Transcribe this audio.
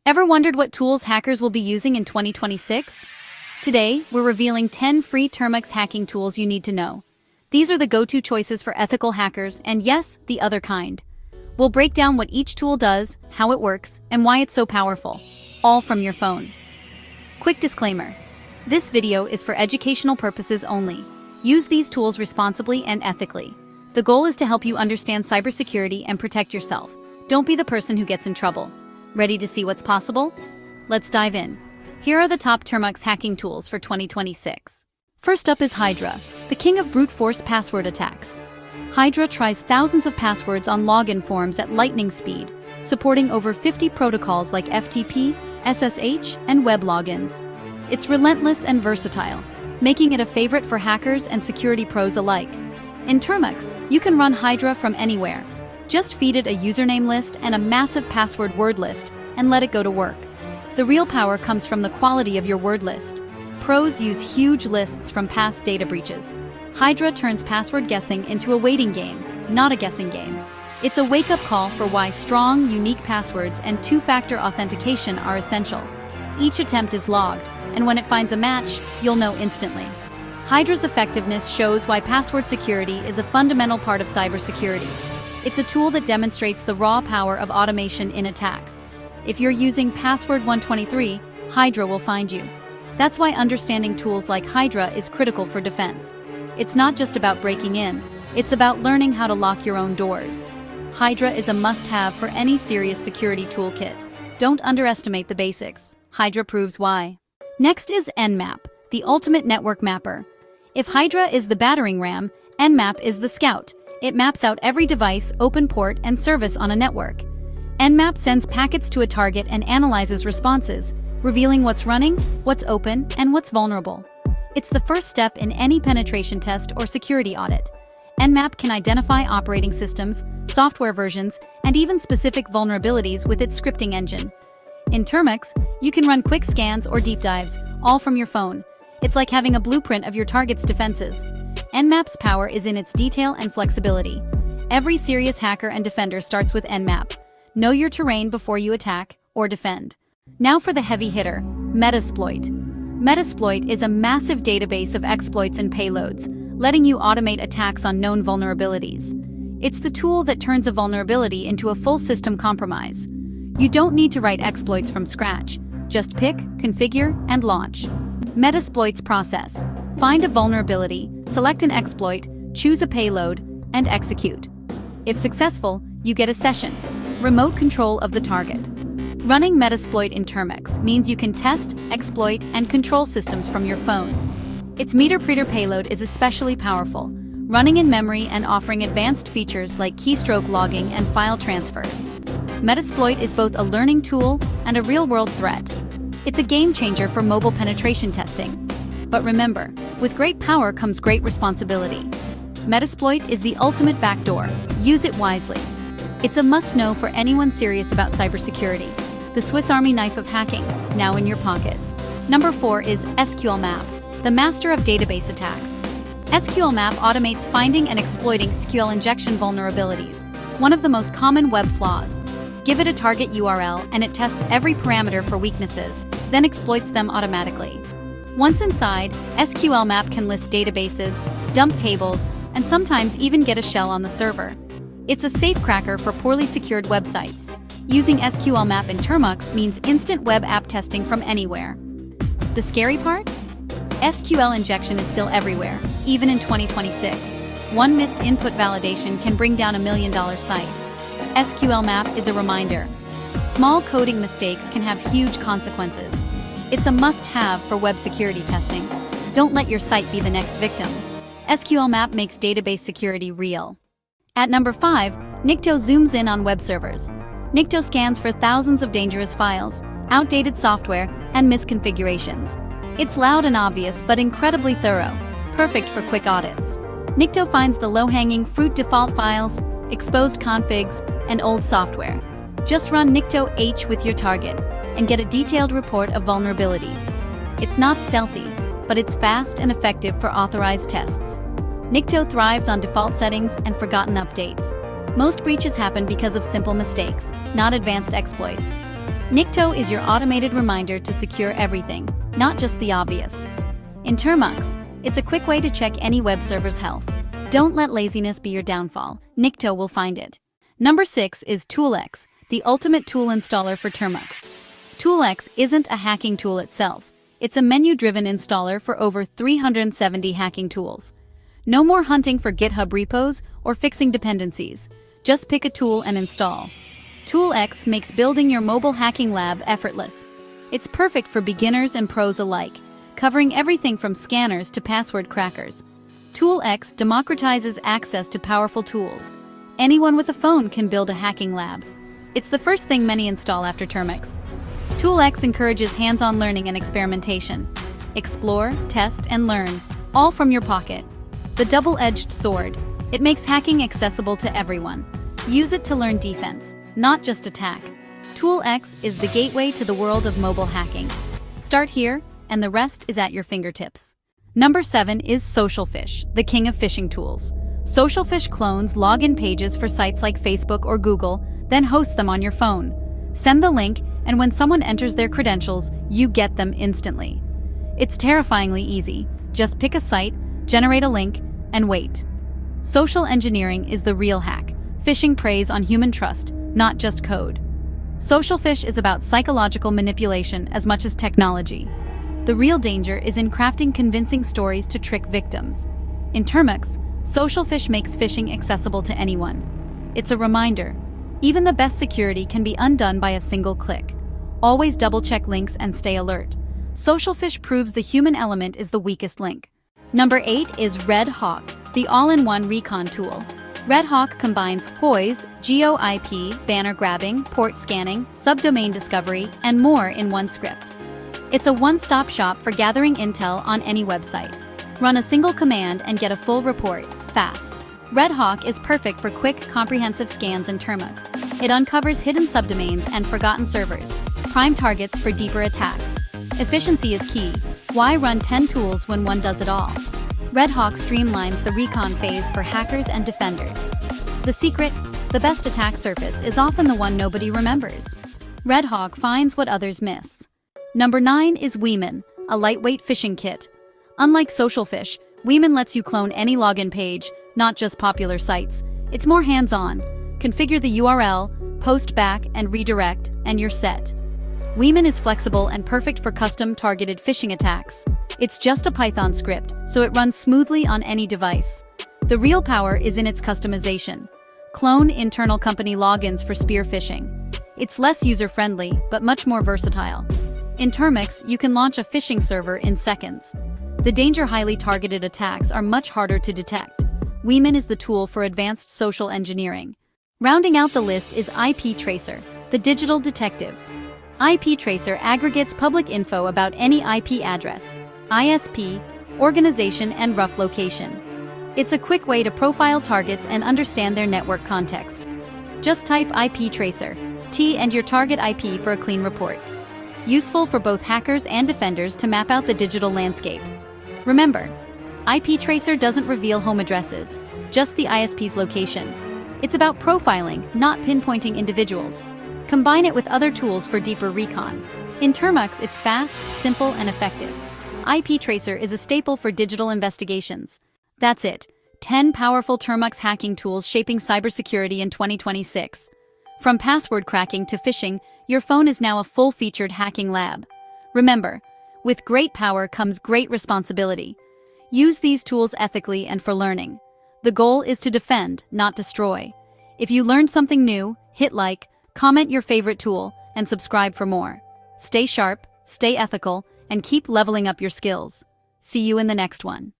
Ever wondered what tools hackers will be using in 2026? Today, we're revealing 10 free Termux hacking tools you need to know. These are the go-to choices for ethical hackers and yes, the other kind. We'll break down what each tool does, how it works, and why it's so powerful, all from your phone. Quick disclaimer. This video is for educational purposes only. Use these tools responsibly and ethically. The goal is to help you understand cybersecurity and protect yourself. Don't be the person who gets in trouble. Ready to see what's possible? Let's dive in. Here are the top Termux hacking tools for 2026. First up is Hydra, the king of brute force password attacks. Hydra tries thousands of passwords on login forms at lightning speed, supporting over 50 protocols like FTP, SSH, and web logins. It's relentless and versatile, making it a favorite for hackers and security pros alike. In Termux, you can run Hydra from anywhere. Just feed it a username list and a massive password word list and let it go to work. The real power comes from the quality of your word list. Pros use huge lists from past data breaches. Hydra turns password guessing into a waiting game, not a guessing game. It's a wake-up call for why strong, unique passwords and two-factor authentication are essential. Each attempt is logged, and when it finds a match, you'll know instantly. Hydra's effectiveness shows why password security is a fundamental part of cybersecurity. It's a tool that demonstrates the raw power of automation in attacks. If you're using password 123, Hydra will find you. That's why understanding tools like Hydra is critical for defense. It's not just about breaking in, it's about learning how to lock your own doors. Hydra is a must-have for any serious security toolkit. Don't underestimate the basics. Hydra proves why. Next is Nmap, the ultimate network mapper. If Hydra is the battering ram, Nmap is the scout. It maps out every device, open port, and service on a network. Nmap sends packets to a target and analyzes responses, revealing what's running, what's open, and what's vulnerable. It's the first step in any penetration test or security audit. Nmap can identify operating systems, software versions, and even specific vulnerabilities with its scripting engine. In Termux, you can run quick scans or deep dives, all from your phone. It's like having a blueprint of your target's defenses. Nmap's power is in its detail and flexibility. Every serious hacker and defender starts with Nmap. Know your terrain before you attack or defend. Now for the heavy hitter, Metasploit. Metasploit is a massive database of exploits and payloads, letting you automate attacks on known vulnerabilities. It's the tool that turns a vulnerability into a full system compromise. You don't need to write exploits from scratch. Just pick, configure, and launch. Metasploit's process. Find a vulnerability, select an exploit, choose a payload, and execute. If successful, you get a session, remote control of the target. Running Metasploit in Termux means you can test, exploit, and control systems from your phone. Its meter-preter payload is especially powerful, running in memory and offering advanced features like keystroke logging and file transfers. Metasploit is both a learning tool and a real-world threat. It's a game-changer for mobile penetration testing. But remember, with great power comes great responsibility. Metasploit is the ultimate backdoor. Use it wisely. It's a must-know for anyone serious about cybersecurity. The Swiss Army knife of hacking, now in your pocket. Number 4 is SQLmap, the master of database attacks. SQLmap automates finding and exploiting SQL injection vulnerabilities, one of the most common web flaws. Give it a target URL and it tests every parameter for weaknesses, then exploits them automatically. Once inside, SQLmap can list databases, dump tables, and sometimes even get a shell on the server. It's a safecracker for poorly secured websites. Using SQLmap in Termux means instant web app testing from anywhere. The scary part? SQL injection is still everywhere, even in 2026. One missed input validation can bring down $1 million site. SQLmap is a reminder. Small coding mistakes can have huge consequences. It's a must-have for web security testing. Don't let your site be the next victim. SQLmap makes database security real. At number 5, Nikto zooms in on web servers. Nikto scans for thousands of dangerous files, outdated software, and misconfigurations. It's loud and obvious, but incredibly thorough, perfect for quick audits. Nikto finds the low-hanging fruit default files, exposed configs, and old software. Just run Nikto H with your target and get a detailed report of vulnerabilities. It's not stealthy, but it's fast and effective for authorized tests. Nikto thrives on default settings and forgotten updates. Most breaches happen because of simple mistakes, not advanced exploits. Nikto is your automated reminder to secure everything, not just the obvious. In Termux, it's a quick way to check any web server's health. Don't let laziness be your downfall. Nikto will find it. Number 6 is Toolbox, the ultimate tool installer for Termux. Toolbox isn't a hacking tool itself. It's a menu-driven installer for over 370 hacking tools. No more hunting for GitHub repos or fixing dependencies. Just pick a tool and install. Toolbox makes building your mobile hacking lab effortless. It's perfect for beginners and pros alike, covering everything from scanners to password crackers. Toolbox democratizes access to powerful tools. Anyone with a phone can build a hacking lab. It's the first thing many install after Termux. Toolbox encourages hands-on learning and experimentation. Explore, test, and learn, all from your pocket. The double-edged sword. It makes hacking accessible to everyone. Use it to learn defense, not just attack. Toolbox is the gateway to the world of mobile hacking. Start here, and the rest is at your fingertips. Number 7 is SocialFish, the king of phishing tools. SocialFish clones login pages for sites like Facebook or Google, then hosts them on your phone. Send the link, and when someone enters their credentials, you get them instantly. It's terrifyingly easy. Just pick a site, generate a link, and wait. Social engineering is the real hack. Phishing preys on human trust, not just code. SocialFish is about psychological manipulation as much as technology. The real danger is in crafting convincing stories to trick victims. In Termux, SocialFish makes phishing accessible to anyone. It's a reminder. Even the best security can be undone by a single click. Always double-check links and stay alert. SocialFish proves the human element is the weakest link. Number 8 is Red Hawk, the all-in-one recon tool. Red Hawk combines HOIs, GeoIP, banner grabbing, port scanning, subdomain discovery, and more in one script. It's a one-stop shop for gathering intel on any website. Run a single command and get a full report, fast. Red Hawk is perfect for quick, comprehensive scans in Termux. It uncovers hidden subdomains and forgotten servers, prime targets for deeper attacks. Efficiency is key. Why run 10 tools when one does it all? Red Hawk streamlines the recon phase for hackers and defenders. The secret? The best attack surface is often the one nobody remembers. Red Hawk finds what others miss. Number 9 is Weeman, a lightweight phishing kit. Unlike SocialFish, Weeman lets you clone any login page, not just popular sites. It's more hands-on. Configure the URL, post back, and redirect, and you're set. Weeman is flexible and perfect for custom targeted phishing attacks. It's just a Python script, so it runs smoothly on any device. The real power is in its customization. Clone internal company logins for spear phishing. It's less user-friendly, but much more versatile. In Termux, you can launch a phishing server in seconds. The danger highly targeted attacks are much harder to detect. Weeman is the tool for advanced social engineering. Rounding out the list is IP Tracer, the digital detective. IP Tracer aggregates public info about any IP address, ISP, organization, and rough location. It's a quick way to profile targets and understand their network context. Just type IP Tracer, T, and your target IP for a clean report. Useful for both hackers and defenders to map out the digital landscape. Remember, IP Tracer doesn't reveal home addresses, just the ISP's location. It's about profiling, not pinpointing individuals. Combine it with other tools for deeper recon. In Termux, it's fast, simple, and effective. IP Tracer is a staple for digital investigations. That's it. 10 powerful Termux hacking tools shaping cybersecurity in 2026. From password cracking to phishing, your phone is now a full-featured hacking lab. Remember, with great power comes great responsibility. Use these tools ethically and for learning. The goal is to defend, not destroy. If you learned something new, hit like, comment your favorite tool, and subscribe for more. Stay sharp, stay ethical, and keep leveling up your skills. See you in the next one.